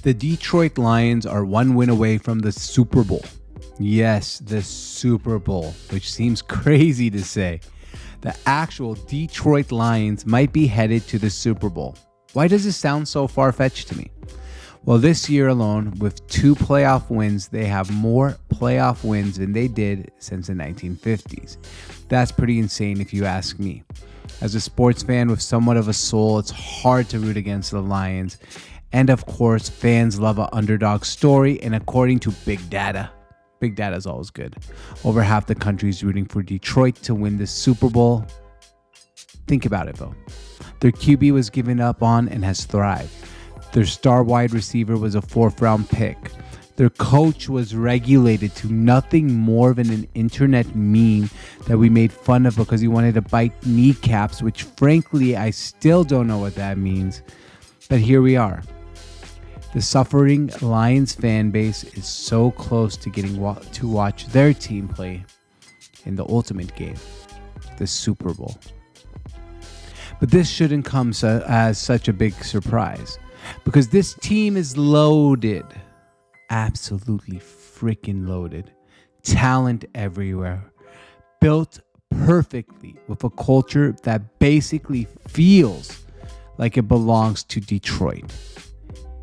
The Detroit Lions are one win away from the Super Bowl. Yes, the Super Bowl, which seems crazy to say. The actual Detroit Lions might be headed to the Super Bowl. Why does this sound so far-fetched to me? Well, this year alone, with 2 playoff wins, they have more playoff wins than they did since the 1950s. That's pretty insane if you ask me. As a sports fan with somewhat of a soul, it's hard to root against the Lions. And of course, fans love an underdog story, and according to Big Data is always good. Over half the country is rooting for Detroit to win the Super Bowl. Think about it though. Their QB was given up on and has thrived. Their star wide receiver was a 4th round pick. Their coach was regulated to nothing more than an internet meme that we made fun of because he wanted to bite kneecaps, which frankly, I still don't know what that means. But here we are. The suffering Lions fan base is so close to getting to watch their team play in the ultimate game, the Super Bowl. But this shouldn't come as such a big surprise because this team is loaded, absolutely freaking loaded, talent everywhere, built perfectly with a culture that basically feels like it belongs to Detroit.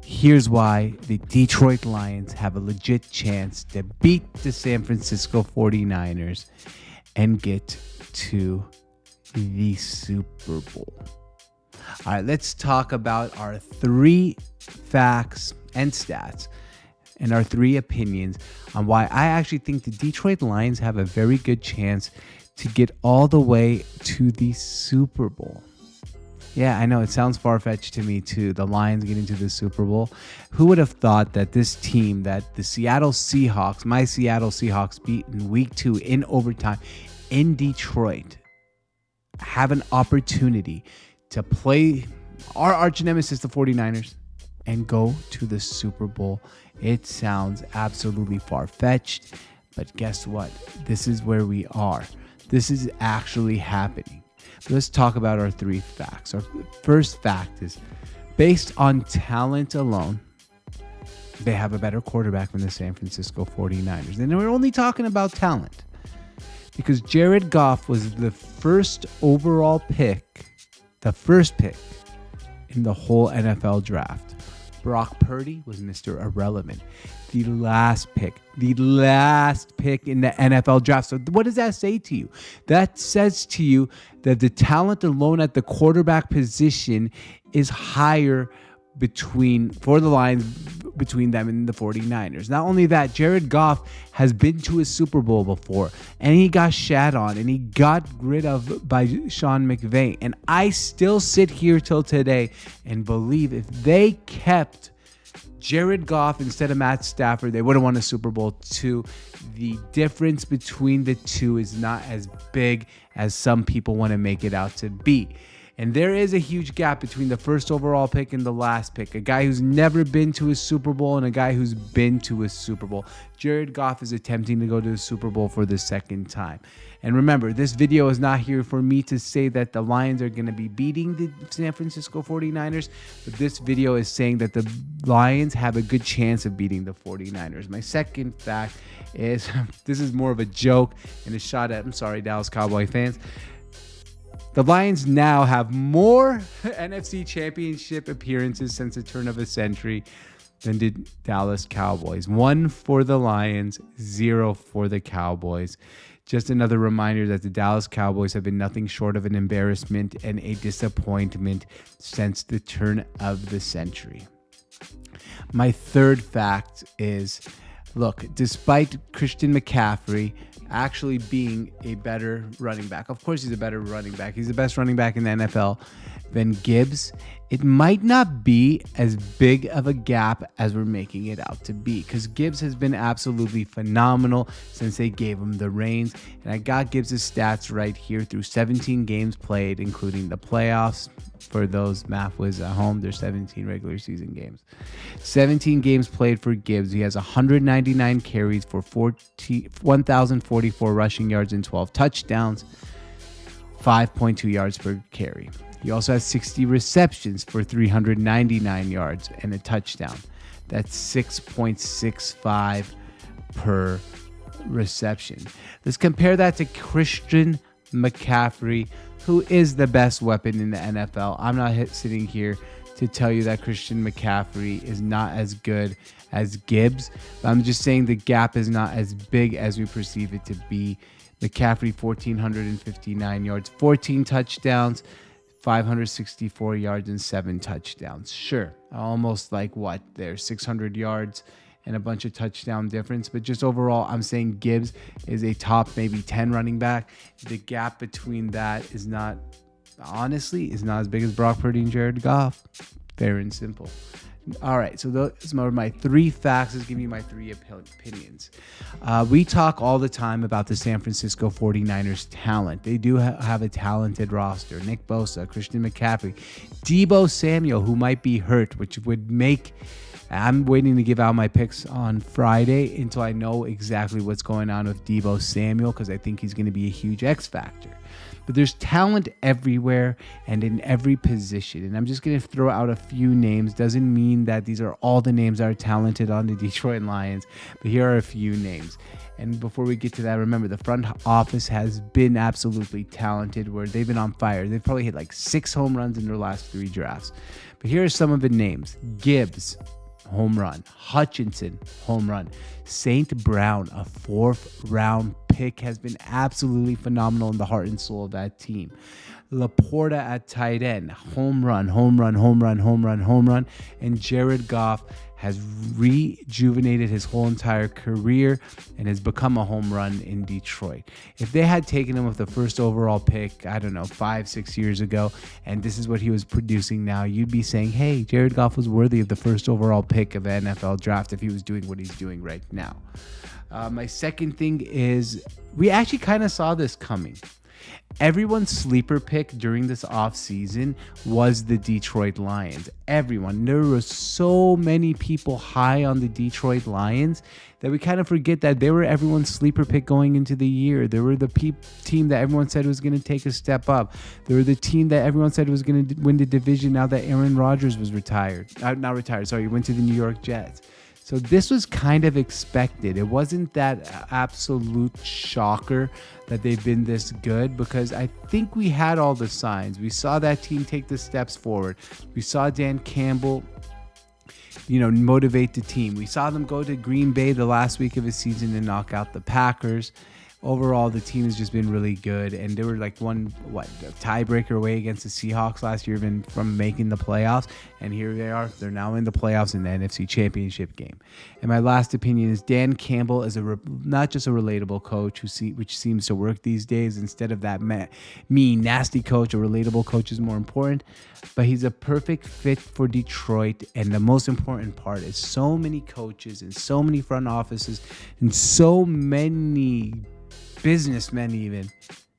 Here's why the Detroit Lions have a legit chance to beat the San Francisco 49ers and get to the Super Bowl. All right, let's talk about our 3 facts and stats and our 3 opinions on why I actually think the Detroit Lions have a very good chance to get all the way to the Super Bowl. Yeah, I know it sounds far-fetched to me too, the Lions getting to the Super Bowl. Who would have thought that this team, that the Seattle Seahawks, my Seattle Seahawks beat in week 2 in overtime in Detroit, have an opportunity to play our arch nemesis, the 49ers, and go to the Super Bowl. It sounds absolutely far-fetched, but guess what? This is where we are. This is actually happening. Let's talk about our 3 facts. Our first fact is, based on talent alone, they have a better quarterback than the San Francisco 49ers. And we're only talking about talent because Jared Goff was the first overall pick, the first pick in the whole NFL draft. Brock Purdy was Mr. Irrelevant. The last pick in the NFL draft. So what does that say to you? That says to you that the talent alone at the quarterback position is higher for the Lions between them and the 49ers. Not only that, Jared Goff has been to a Super Bowl before, and he got shat on, and he got rid of by Sean McVay. And I still sit here till today and believe if they kept Jared Goff instead of Matt Stafford, they would have won a Super Bowl too. The difference between the two is not as big as some people want to make it out to be. And there is a huge gap between the first overall pick and the last pick. A guy who's never been to a Super Bowl and a guy who's been to a Super Bowl. Jared Goff is attempting to go to the Super Bowl for the second time. And remember, this video is not here for me to say that the Lions are going to be beating the San Francisco 49ers, but this video is saying that the Lions have a good chance of beating the 49ers. My second fact is, this is more of a joke and a shot at, Dallas Cowboy fans. The Lions now have more NFC Championship appearances since the turn of the century than did Dallas Cowboys. 1 for the Lions, 0 for the Cowboys. Just another reminder that the Dallas Cowboys have been nothing short of an embarrassment and a disappointment since the turn of the century. My third fact is, look, despite Christian McCaffrey actually being a better running back, of course he's a better running back, he's the best running back in the NFL than Gibbs, it might not be as big of a gap as we're making it out to be, because Gibbs has been absolutely phenomenal since they gave him the reins. And I got Gibbs' stats right here through 17 games played, including the playoffs. For those math whiz at home, there's 17 regular season games. 17 games played for Gibbs. He has 199 carries for 1,044 rushing yards and 12 touchdowns, 5.2 yards per carry. He also has 60 receptions for 399 yards and a touchdown. That's 6.65 per reception. Let's compare that to Christian McCaffrey, who is the best weapon in the NFL. I'm not sitting here to tell you that Christian McCaffrey is not as good as Gibbs, but I'm just saying the gap is not as big as we perceive it to be. McCaffrey, 1,459 yards, 14 touchdowns, 564 yards, and 7 touchdowns. Sure, almost like what? There's 600 yards and a bunch of touchdown difference. But just overall, I'm saying Gibbs is a top maybe 10 running back. The gap between that is not, honestly, is not as big as Brock Purdy and Jared Goff. Fair and simple. All right, so those are my 3 facts. Let's give you my 3 opinions. We talk all the time about the San Francisco 49ers talent. They do have a talented roster. Nick Bosa, Christian McCaffrey, Deebo Samuel, who might be hurt, which would make... I'm waiting to give out my picks on Friday until I know exactly what's going on with Deebo Samuel, because I think he's going to be a huge X factor. But there's talent everywhere and in every position. And I'm just going to throw out a few names. Doesn't mean that these are all the names that are talented on the Detroit Lions, but here are a few names. And before we get to that, remember, the front office has been absolutely talented, where they've been on fire. They've probably hit like 6 home runs in their last 3 drafts. But here are some of the names. Gibbs, home run. Hutchinson, home run. St. Brown, a 4th-round pick, has been absolutely phenomenal in the heart and soul of that team. Laporta at tight end, home run, home run, home run, home run, home run. And Jared Goff has rejuvenated his whole entire career and has become a home run in Detroit. If they had taken him with the first overall pick, I don't know, 5-6 years ago, and this is what he was producing now, you'd be saying, hey, Jared Goff was worthy of the first overall pick of the NFL draft if he was doing what he's doing right now. My second thing is, we actually kind of saw this coming. Everyone's sleeper pick during this offseason was the Detroit Lions. Everyone. There were so many people high on the Detroit Lions that we kind of forget that they were everyone's sleeper pick going into the year. They were the team that everyone said was going to take a step up. They were the team that everyone said was going to win the division now that Aaron Rodgers was retired. Not retired, sorry, he went to the New York Jets. So this was kind of expected. It wasn't that absolute shocker that they've been this good, because I think we had all the signs. We saw that team take the steps forward. We saw Dan Campbell, motivate the team. We saw them go to Green Bay the last week of his season and knock out the Packers. Overall, the team has just been really good, and they were like a tiebreaker away against the Seahawks last year from making the playoffs, and here they are. They're now in the playoffs in the NFC Championship game. And my last opinion is Dan Campbell is not just a relatable coach which seems to work these days. Instead of that mean, nasty coach, a relatable coach is more important, but he's a perfect fit for Detroit. And the most important part is so many coaches and so many front offices and so many businessmen even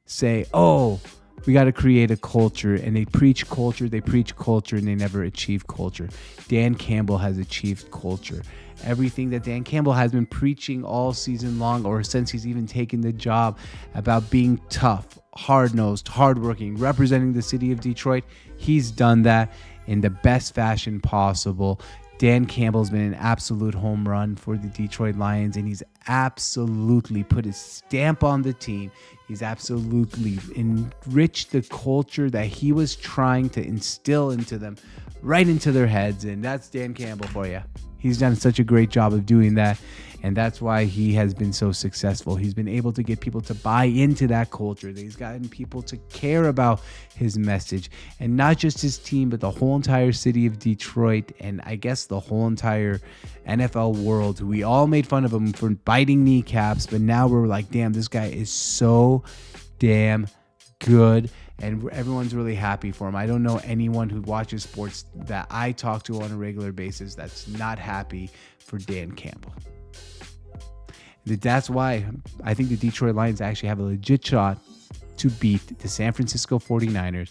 say, oh, we got to create a culture, and they preach culture, and they never achieve culture. Dan Campbell has achieved culture. Everything that Dan Campbell has been preaching all season long, or since he's even taken the job, about being tough, hard-nosed, hardworking, representing the city of Detroit, he's done that in the best fashion possible. Dan Campbell's been an absolute home run for the Detroit Lions, and he's absolutely put his stamp on the team. He's absolutely enriched the culture that he was trying to instill into them, right into their heads, and that's Dan Campbell for you. He's done such a great job of doing that, and that's why he has been so successful. He's been able to get people to buy into that culture. He's gotten people to care about his message, and not just his team, but the whole entire city of Detroit, and I guess the whole entire NFL world. We all made fun of him for biting kneecaps, but now we're like, damn, this guy is so damn good. And everyone's really happy for him. I don't know anyone who watches sports that I talk to on a regular basis that's not happy for Dan Campbell. That's why I think the Detroit Lions actually have a legit shot to beat the San Francisco 49ers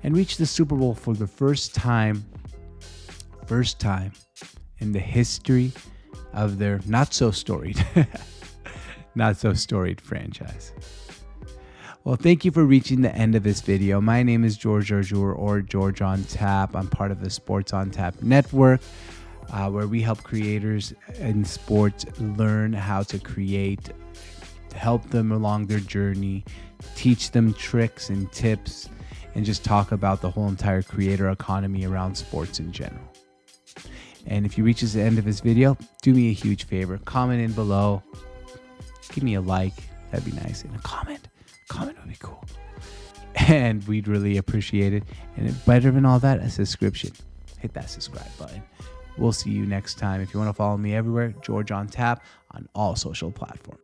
and reach the Super Bowl for the first time in the history of their not so storied franchise. Well, thank you for reaching the end of this video. My name is George Arjour, or George on Tap. I'm part of the Sports on Tap network, where we help creators in sports learn how to create, help them along their journey, teach them tricks and tips, and just talk about the whole entire creator economy around sports in general. And if you reach the end of this video, do me a huge favor. Comment in below. Give me a like. That'd be nice. And a comment. Comment would be cool. And we'd really appreciate it. And better than all that, a subscription. Hit that subscribe button. We'll see you next time. If you want to follow me everywhere, George on Tap on all social platforms.